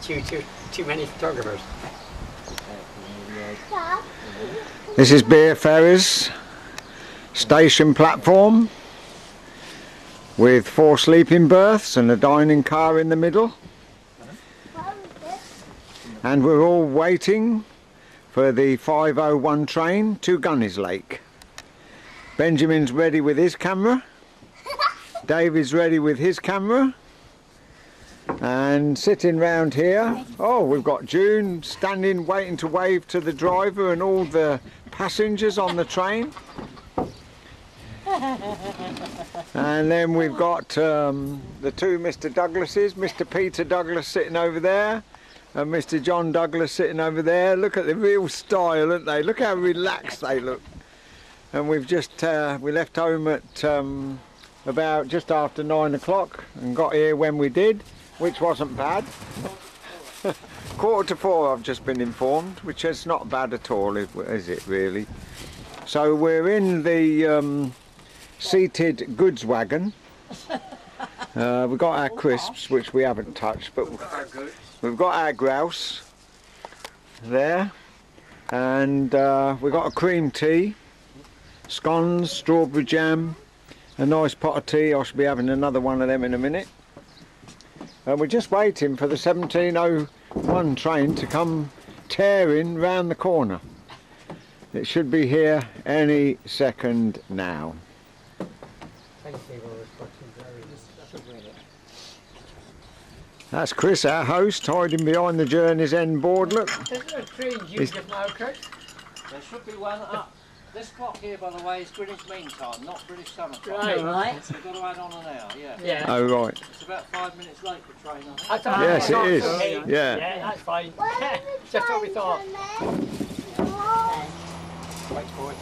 too many photographers. This is Ferris station platform with 4 sleeping berths and a dining car in the middle. And we're all waiting for the 5:01 train to Gunny's Lake. Benjamin's ready with his camera. David's ready with his camera. And sitting round here, oh, we've got June standing waiting to wave to the driver and all the passengers on the train. And then we've got the 2 Mr. Douglases, Mr. Peter Douglas sitting over there and Mr. John Douglas sitting over there. Look at the real style, aren't they? Look how relaxed they look. And we've just, we left home at about just after 9 o'clock and got here when we did, which wasn't bad. 3:45 I've just been informed, which is not bad at all, is it really? So we're in the seated goods wagon. We've got our crisps, which we haven't touched, but we've got our grouse there, and we've got a cream tea, scones, strawberry jam, a nice pot of tea. I should be having another one of them in a minute. And we're just waiting for the 17:01 train to come tearing round the corner. It should be here any second now. That's Chris, our host, hiding behind the Journey's End board. Look. There's no trains you just now, Chris. There should be one up. This clock here, by the way, is Greenwich Mean Time, not British Summer Time. Right. We've got to add on an hour, yeah. Yeah. Oh, right. It's about 5 minutes late for train, I think. Yes, it is. Yeah. Yeah, that's fine. Just what we thought. Wait for it.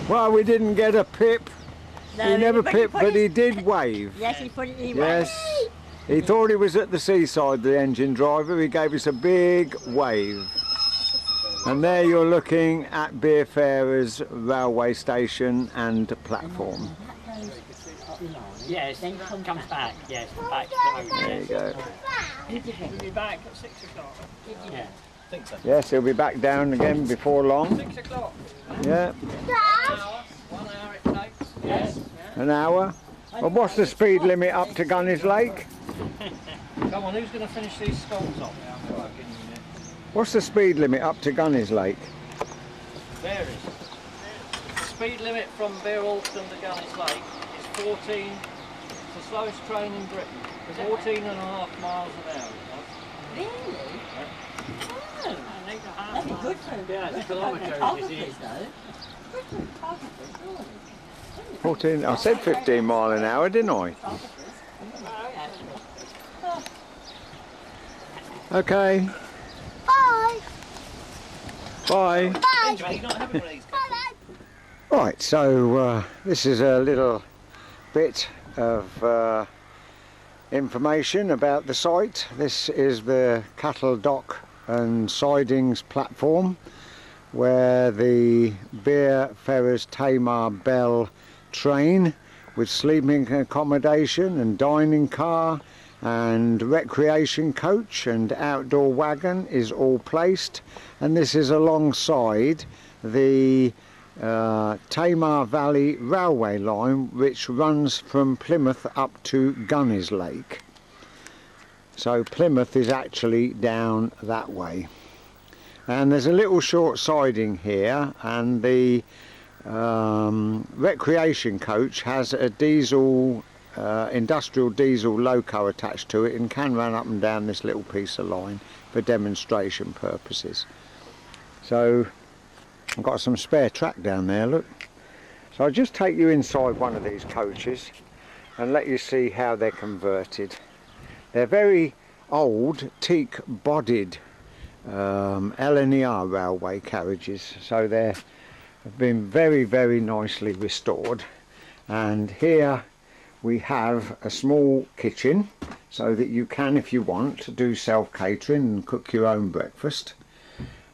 Well, we didn't get a pip. No, he never but pipped, but he did wave. Yes, he put it. He Yes. He thought he was at the seaside, the engine driver. He gave us a big wave. And there you're looking at Ferris railway station and platform. Yes, then comes back. Yes, back to There you go. He'll be back at 6 o'clock. Yeah. I think so. Yes, he'll be back down again before long. 6 o'clock. Yeah. 1 hour it takes. Yes. An hour. Well, what's the speed limit up to Gunny's Lake? Come on, who's going to finish these scones off? What's the speed limit up to Gunny's Lake? Varies. The speed limit from Bear Alston to Gunny's Lake is 14. It's the slowest train in Britain. 14.5 miles an hour. Really? Yeah. Oh, that'd be good for Yeah, it's photographers, though. Good for photographers, surely. 14, I said 15 mile an hour, didn't I? Okay. Bye. Bye. Bye. Right, so this is a little bit of information about the site. This is the cattle dock and sidings platform where the Ferris Tamar Belle train with sleeping accommodation and dining car and recreation coach and outdoor wagon is all placed, and this is alongside the Tamar Valley railway line, which runs from Plymouth up to Gunny's Lake. So Plymouth is actually down that way, and there's a little short siding here, and the recreation coach has a diesel industrial diesel loco attached to it and can run up and down this little piece of line for demonstration purposes. So I've got some spare track down there, look. So I'll just take you inside one of these coaches and let you see how they're converted. They're very old teak bodied LNER railway carriages, so they've been very nicely restored. And here we have a small kitchen so that you can, if you want, do self-catering and cook your own breakfast.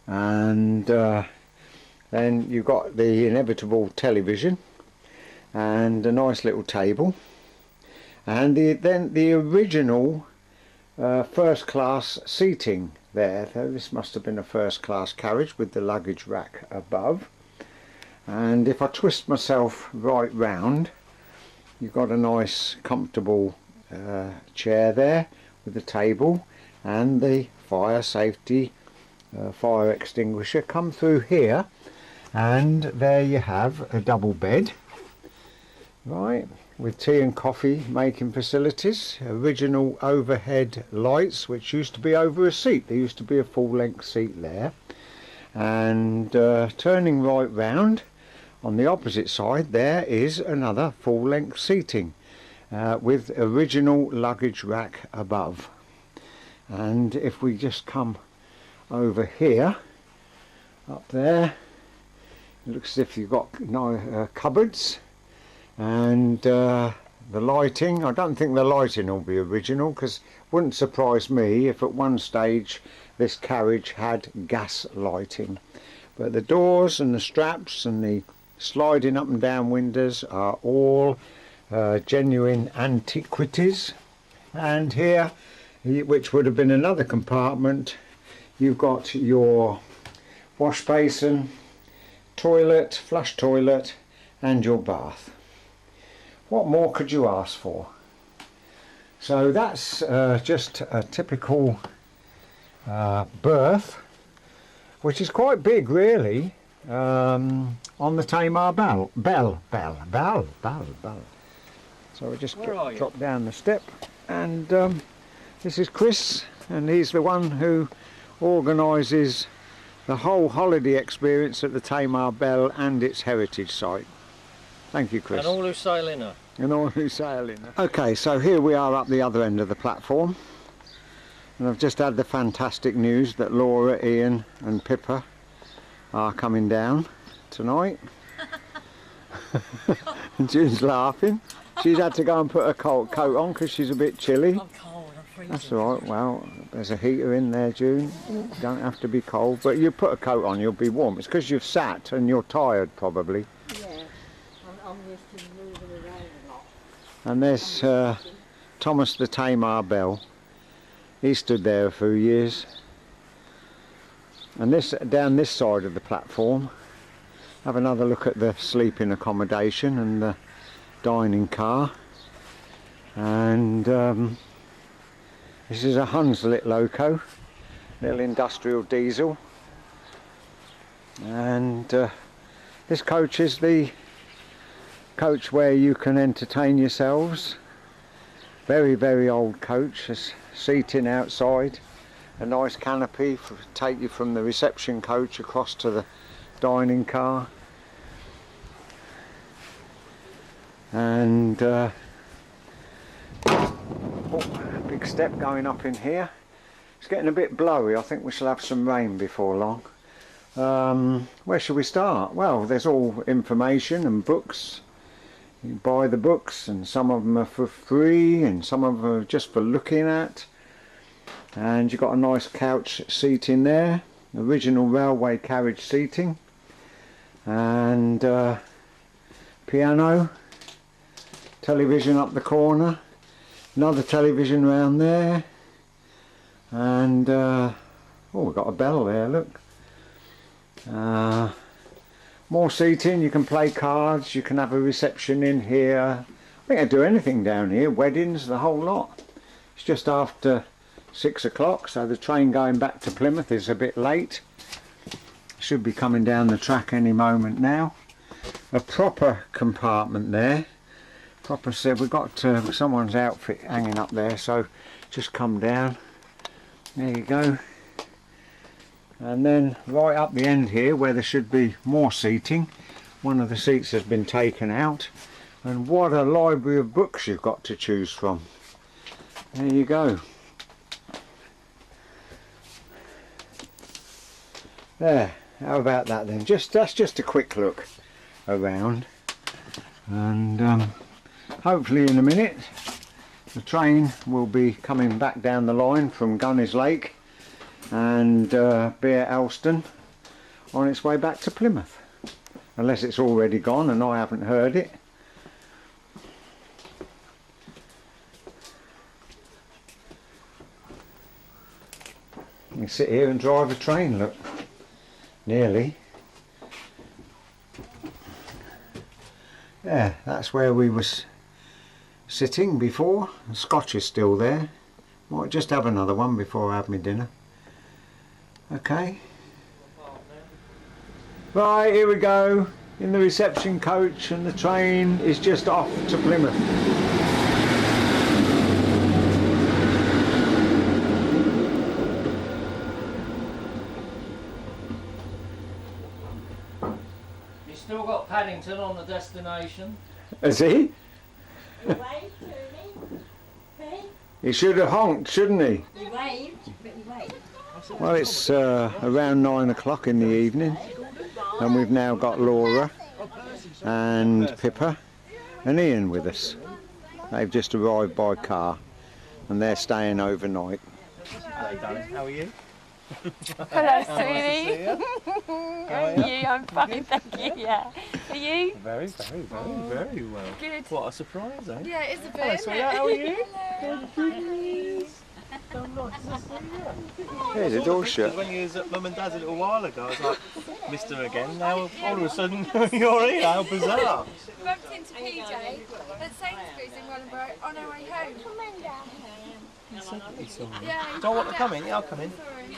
and then you've got the inevitable television and a nice little table, and then the original first class seating there. This must have been a first class carriage with the luggage rack above, and if I twist myself right round, you've got a nice comfortable chair there with the table and the fire safety fire extinguisher. Come through here and there you have a double bed, right, with tea and coffee making facilities, original overhead lights which used to be over a seat. There used to be a full-length seat there, and turning right round on the opposite side there is another full-length seating with original luggage rack above. And if we just come over here, up there, it looks as if you've got no cupboards, and the lighting, I don't think the lighting will be original, because it wouldn't surprise me if at one stage this carriage had gas lighting. But the doors and the straps and the sliding up and down windows are all genuine antiquities. And here, which would have been another compartment, you've got your wash basin, toilet, flush toilet, and your bath. What more could you ask for? So that's just a typical berth, which is quite big really, on the Tamar Belle. So we just drop down the step, and this is Chris, and he's the one who organises the whole holiday experience at the Tamar Belle and its heritage site. Thank you, Chris. And all who sail in her. And all who sail in her. Okay, so here we are up the other end of the platform, and I've just had the fantastic news that Laura, Ian and Pippa are coming down tonight. And June's laughing. She's had to go and put a coat on because she's a bit chilly. I'm cold, I'm freezing. That's all right. Well, there's a heater in there, June. You don't have to be cold, but you put a coat on, you'll be warm. It's because you've sat and you're tired, probably. Yeah, I'm used to moving around a lot. And there's Thomas the Tamar Belle. He stood there a few years. And this down this side of the platform, have another look at the sleeping accommodation and the dining car. And this is a Hunslet loco, little industrial diesel. And this coach is the coach where you can entertain yourselves. Very, very old coach. There's seating outside, a nice canopy to take you from the reception coach across to the dining car. And big step going up in here. It's getting a bit blowy. I think we shall have some rain before long. Where should we start? Well, there's all information and books. You buy the books, and some of them are for free and some of them are just for looking at. And you've got a nice couch seat in there, original railway carriage seating, and piano, television up the corner, another television round there, and oh, we've got a bell there, look. More seating, you can play cards, you can have a reception in here. I think I do anything down here, weddings, the whole lot. It's just after 6 o'clock, so the train going back to Plymouth is a bit late. Should be coming down the track any moment now. A proper compartment there. Proper said, we've got someone's outfit hanging up there, so just come down. There you go. And then right up the end here, where there should be more seating, one of the seats has been taken out, and what a library of books you've got to choose from. There you go. There, how about that then? That's just a quick look around, and hopefully in a minute the train will be coming back down the line from Gunners Lake, and Beer Elston on its way back to Plymouth. Unless it's already gone and I haven't heard it. You can sit here and drive a train, look. Nearly. Yeah, that's where we was sitting before. The scotch is still there. Might just have another one before I have my dinner. Okay. Right, here we go in the reception coach, and the train is just off to Plymouth. He's still got Paddington on the destination. Has he? You waved to me. Hey? He should have honked, shouldn't he? You waved, but you waved. Well, it's around 9 o'clock in the evening, and we've now got Laura and Pippa and Ian with us. They've just arrived by car and they're staying overnight. Hello, darling. How are you? Hello, sweetie. How are you? I'm fine, thank you. Yeah. Are you? Very, very, very, very well. Good. What a surprise, eh? Yeah, it's a bit. Hello, isn't sweetheart. it? How are you? Hello. So nice to see you. Here's a door shut. When you was at Mum and Dad's a little while ago, I was like, missed her again. Now all of a sudden you're here. How bizarre. Bumped into PJ at Sainsbury's in Wellingborough on our way home. Yeah. Do I want to come in? Yeah, I'll come in.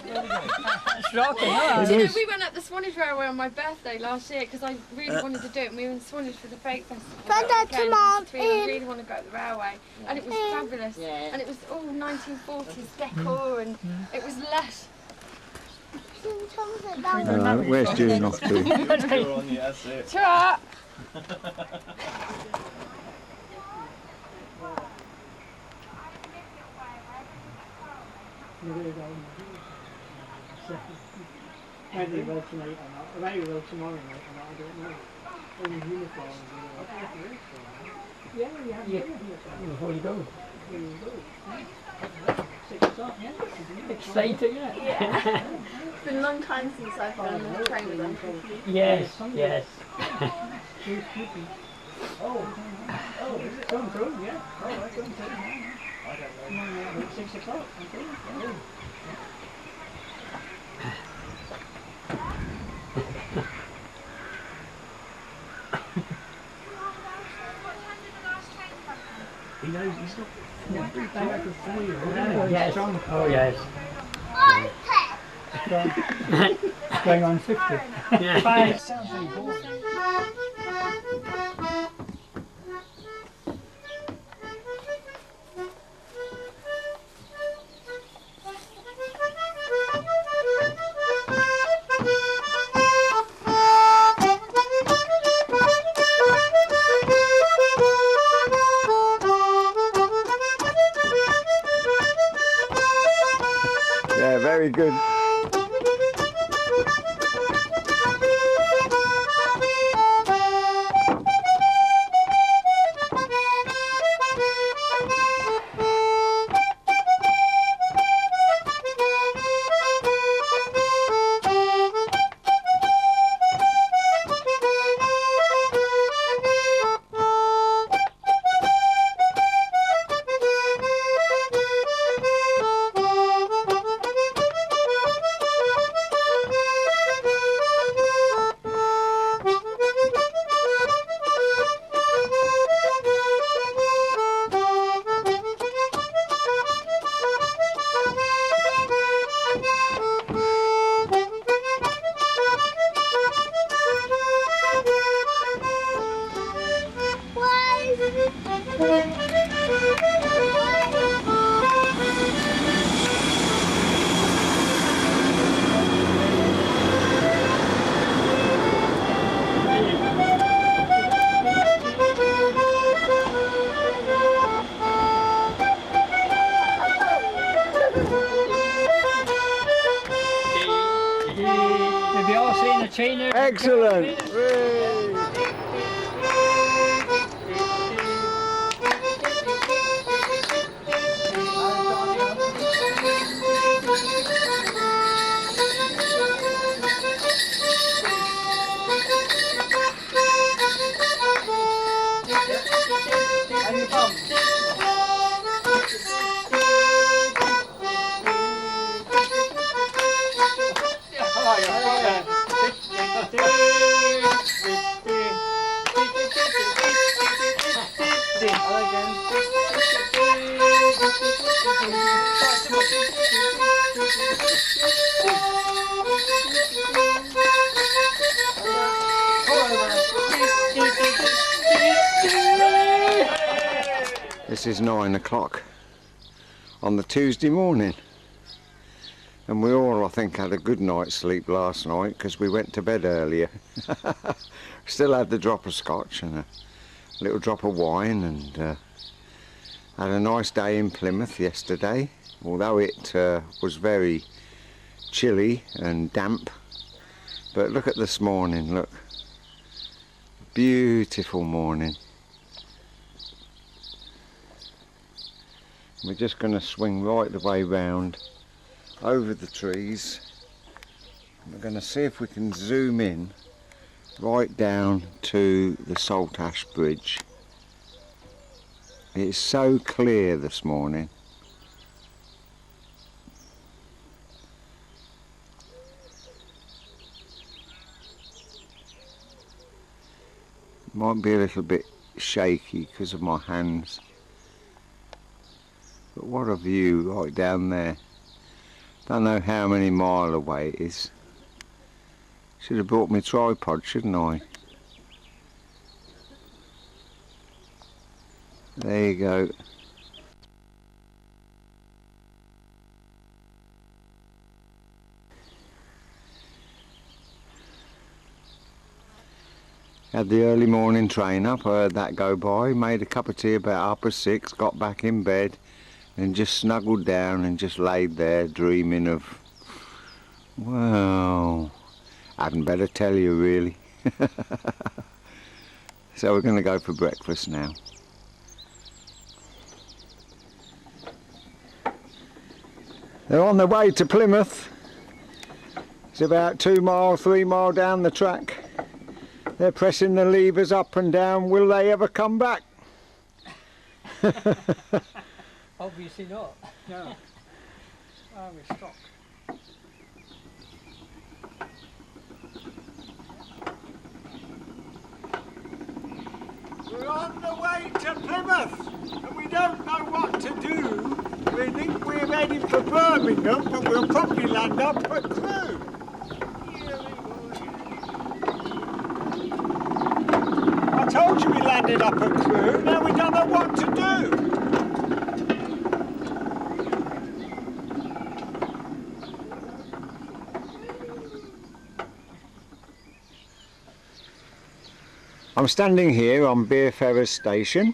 It's rocking, huh? Do you know, we went up the Swanage Railway on my birthday last year because I really wanted to do it. And we were in Swanage for the Fake Festival. I really want to go to the railway, and it was fabulous. Yeah. And it was all 1940s decor, and it was lush. Where's June off to? You're on, yeah, that's it. Ta! Whether you will tonight or not, whether you will tomorrow night or not, I don't know. Only uniforms. Yeah, you have uniforms. Before you go. Before you go. 6 o'clock, yeah? Exciting, yeah? Yeah. It's been a long time since I've been on the train with them. Yes, yes. Oh, is it come through? Yeah. Oh, I couldn't tell you. I don't know. About 6 o'clock, I think. Yeah. He knows he's not. Yes. Oh, yes. Going on 50. Yeah. 5. Sounds very boring. Yeah, very good. Have you all seen the trainer? Excellent. This is 9 o'clock on the Tuesday morning, and we all, I think, had a good night's sleep last night because we went to bed earlier. Still had the drop of scotch and a little drop of wine, and had a nice day in Plymouth yesterday, although it was very chilly and damp. But look at this morning, look, beautiful morning. We're just going to swing right the way round over the trees. We're going to see if we can zoom in right down to the Salt Ash Bridge. It's so clear this morning. Might be a little bit shaky because of my hands. But what a view right down there. Don't know how many miles away it is. Should have brought my tripod, shouldn't I? There you go. Had the early morning train up, I heard that go by, made a cup of tea about 6:30, got back in bed and just snuggled down and just laid there dreaming of, well, I hadn't better tell you really. So we're going to go for breakfast now. They're on their way to Plymouth. It's about 2 miles, 3 miles down the track. They're pressing the levers up and down. Will they ever come back? Obviously not. No. Oh, we're stuck. We're on the way to Plymouth, and we don't know what to do. We think we're heading for Birmingham, but we'll probably land up at Crewe. I told you we landed up at Crewe, now we don't know what to do. I'm standing here on Ferris station,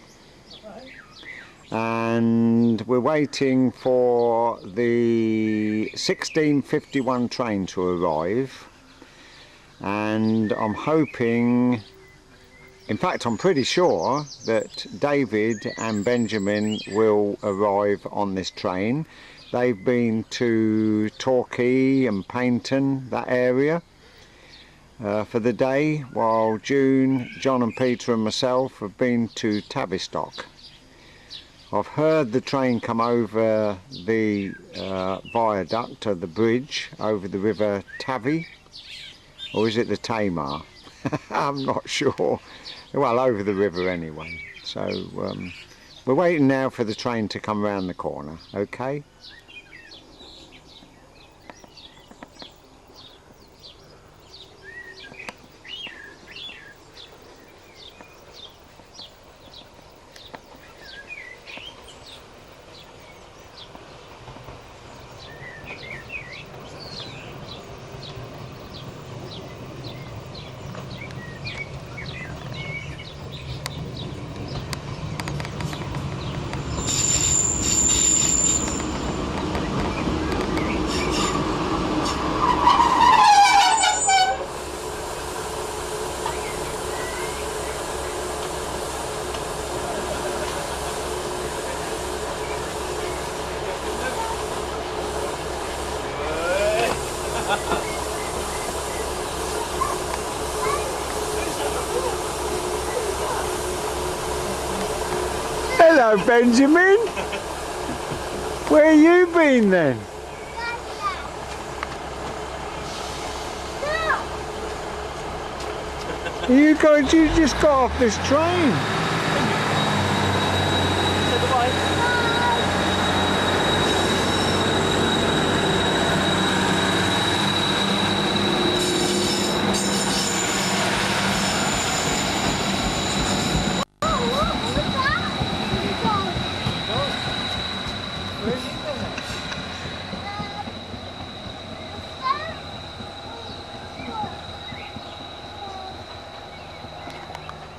and we're waiting for the 16:51 train to arrive, and I'm hoping, in fact I'm pretty sure, that David and Benjamin will arrive on this train. They've been to Torquay and Paynton, that area, for the day, while June, John and Peter and myself have been to Tavistock. I've heard the train come over the viaduct, or the bridge over the river Tavi, or is it the Tamar? I'm not sure. Well, over the river anyway. So we're waiting now for the train to come round the corner, okay? Hello, Benjamin. Where you been then? You just got off this train.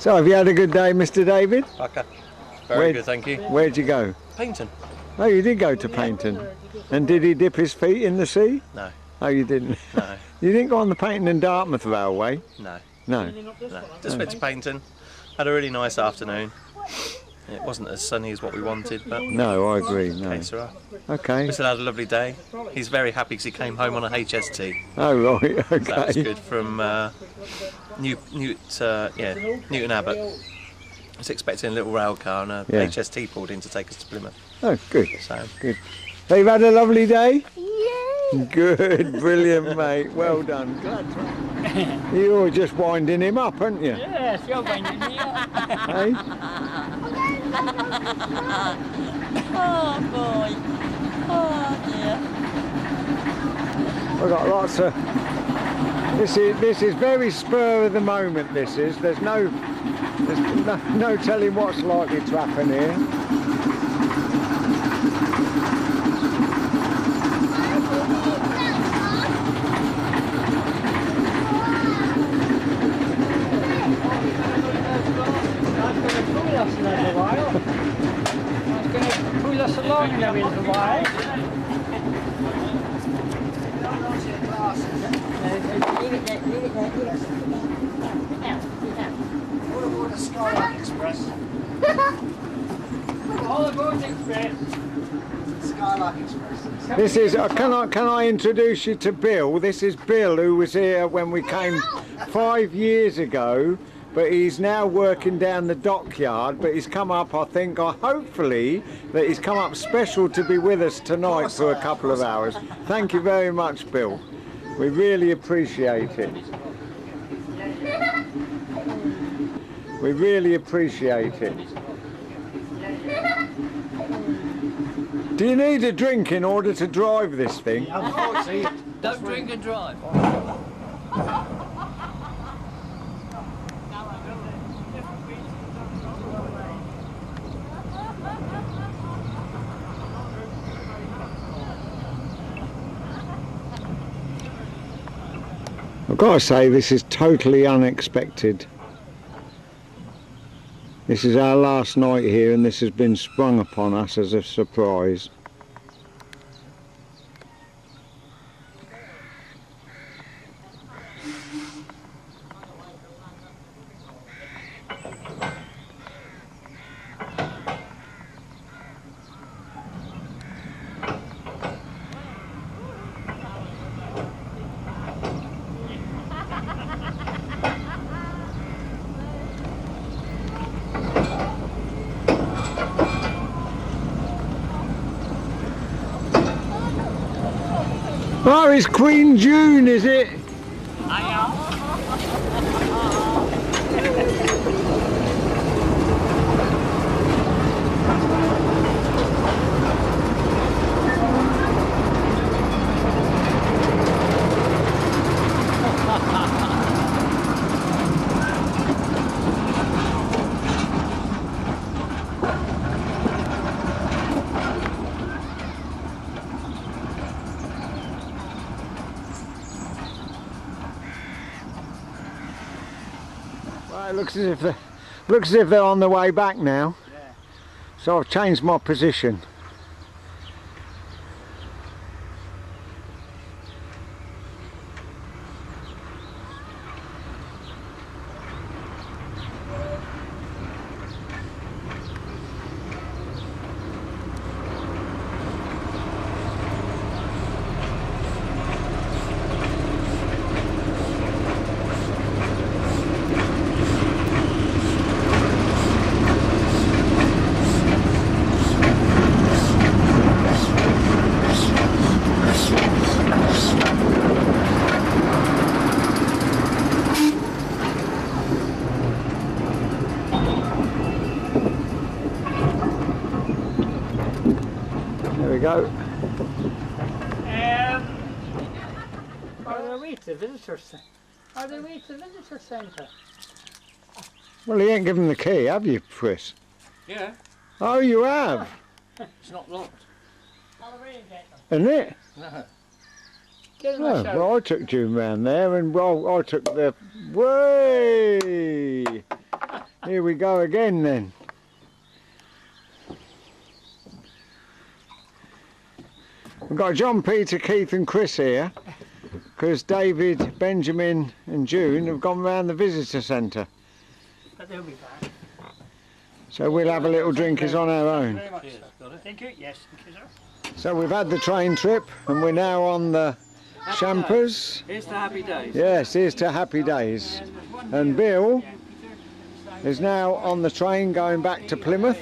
So have you had a good day, Mr. David? Okay. Very good, thank you. Where'd you go? Painting? Oh, you did go to Paynton. And did he dip his feet in the sea? No. Oh, you didn't? No. You didn't go on the Paynton and Dartmoor Railway? No. No. No. Just went to Painting. Had a really nice afternoon. It wasn't as sunny as what we wanted, but No, I agree, no. okay, sir. Okay. We still had a lovely day. He's very happy because he came home on a HST. Oh, right, okay. So that was good from Newton Abbott. I was expecting a little rail car and a Yeah. HST pulled in to take us to Plymouth. Oh, good, So good. So you've had a lovely day? Yeah. Good, brilliant, mate. Well done. Glad to... You were just winding him up, aren't you? Yes, you're winding me up. Hey? Oh boy. Oh dear. We've got lots of... This is very spur of the moment, this is. There's no telling what's likely to happen here. Pull us along in a little while. Leave it there, leave it there, leave it. Sit down, sit down. All aboard the Skylark Express. All aboard the Express. Skylark Express. This is, can I introduce you to Bill? This is Bill, who was here when we came 5 years ago, but he's now working down the dockyard, but he's come up, I think, or hopefully, that he's come up special to be with us tonight for a couple of hours. Thank you very much, Bill. We really appreciate it. We really appreciate it. Do you need a drink in order to drive this thing? Unfortunately, Don't drink and drive. I've got to say, this is totally unexpected. This is our last night here and this has been sprung upon us as a surprise. Oh, it's Queen June, is it? Well, it looks as if they're on the way back now. Yeah. So I've changed my position. There we go. Are they away to the visitor centre? Are they away to the visitor centre? Well, you ain't given the key, have you, Chris? yeah, Oh, you have, it's not locked. isn't it? No. Give them a Oh, shout. well, I took June round there, and well, I took the way. Here we go again then. We've got John, Peter, Keith and Chris here because David, Benjamin and June have gone round the visitor centre. But they'll be back. So we'll have a little drinkers on our own. Very much Cheers, so. got it. Thank you. Yes, thank you, sir. So we've had the train trip and we're now on the Champers. Here's the happy days. Yes, here's to happy days. And Bill is now on the train going back to Plymouth.